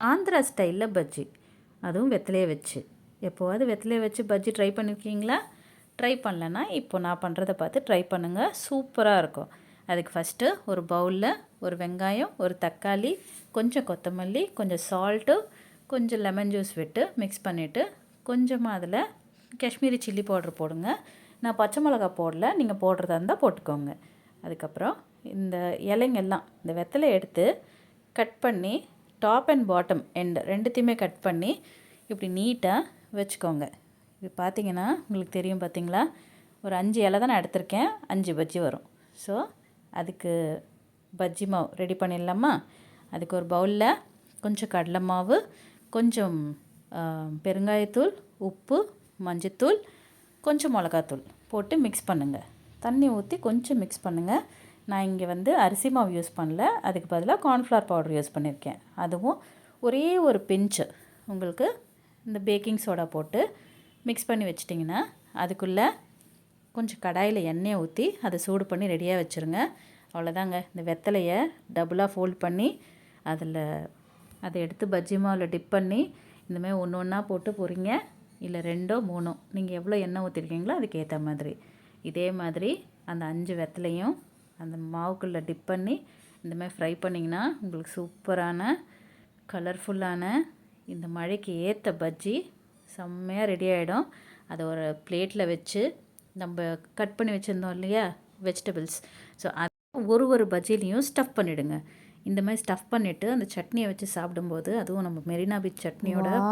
ஆந்திரா ஸ்டைலில் பஜ்ஜி, அதுவும் வெத்தலையை வச்சு. எப்போவாவது வெத்தலையை வச்சு பஜ்ஜி ட்ரை பண்ணியிருக்கீங்களா? ட்ரை பண்ணலன்னா இப்போ நான் பண்ணுறத பார்த்து ட்ரை பண்ணுங்கள், சூப்பராக இருக்கும். அதுக்கு ஃபஸ்ட்டு ஒரு பவுலில் ஒரு வெங்காயம், ஒரு தக்காளி, கொஞ்சம் கொத்தமல்லி, கொஞ்சம் சால்ட்டு, கொஞ்சம் லெமன் ஜூஸ் விட்டு மிக்ஸ் பண்ணிவிட்டு கொஞ்சமாக அதில் காஷ்மீரி சில்லி பவுடர் போடுங்க. நான் பச்சை மிளகா போடல, நீங்கள் போடுறதா இருந்தால் போட்டுக்கோங்க. அதுக்கப்புறம் இந்த இலைங்கெல்லாம் இந்த வெத்தலையை எடுத்து கட் பண்ணி டாப் அண்ட் பாட்டம் எண்ட் ரெண்டுத்தையுமே கட் பண்ணி இப்படி நீட்டாக வச்சுக்கோங்க. இது பார்த்திங்கன்னா உங்களுக்கு தெரியும் பார்த்திங்களா, ஒரு 5 இலை தான் நான் எடுத்திருக்கேன், 5 பஜ்ஜி வரும். ஸோ அதுக்கு பஜ்ஜி மாவு ரெடி பண்ணிடலாமா? அதுக்கு ஒரு பவுலில் கொஞ்சம் கடலை மாவு, கொஞ்சம் பெருங்காயத்தூள், உப்பு, மஞ்சத்தூள், கொஞ்சம் மிளகாத்தூள் போட்டு மிக்ஸ் பண்ணுங்கள். தண்ணி ஊற்றி கொஞ்சம் மிக்ஸ் பண்ணுங்கள். நான் இங்கே வந்து அரிசி மாவு யூஸ் பண்ணல, அதுக்கு பதிலாக கார்ன்ஃப்ளவர் பவுடர் யூஸ் பண்ணியிருக்கேன். அதுவும் ஒரே ஒரு பிஞ்சு உங்களுக்கு இந்த பேக்கிங் சோடா போட்டு மிக்ஸ் பண்ணி வச்சிட்டிங்கன்னா அதுக்குள்ளே கொஞ்சம் கடாயில் எண்ணெயை ஊற்றி அதை சூடு பண்ணி ரெடியாக வச்சுருங்க. அவ்வளோதாங்க. இந்த வெத்தலையை டபுளாக ஃபோல்ட் பண்ணி அதை எடுத்து பஜ்ஜி மாவில் டிப் பண்ணி இந்தமாதிரி ஒன்று ஒன்றா போட்டு பொரிங்க. இல்லை 2ஓ 3ஓ நீங்கள் எவ்வளோ எண்ணெய் ஊற்றிருக்கீங்களோ அதுக்கு ஏற்ற மாதிரி இதே மாதிரி அந்த 5 வெத்தலையும் அந்த மாவுக்குள்ளே டிப் பண்ணி இந்தமாதிரி ஃப்ரை பண்ணிங்கன்னா உங்களுக்கு சூப்பரான கலர்ஃபுல்லான இந்த மழைக்கு ஏற்ற பஜ்ஜி செம்மையாக ரெடி ஆகிடும். அதை ஒரு பிளேட்டில் வச்சு நம்ம கட் பண்ணி வச்சுருந்தோம் இல்லையா வெஜிடபிள்ஸ், ஸோ அது ஒரு பஜ்ஜிலையும் ஸ்டஃப் பண்ணிவிடுங்க. இந்த மாதிரி ஸ்டஃப் பண்ணிவிட்டு அந்த சட்னியை வச்சு சாப்பிடும்போது, அதுவும் நம்ம மெரினா பீச் சட்னியோட சொல்லுவோம்.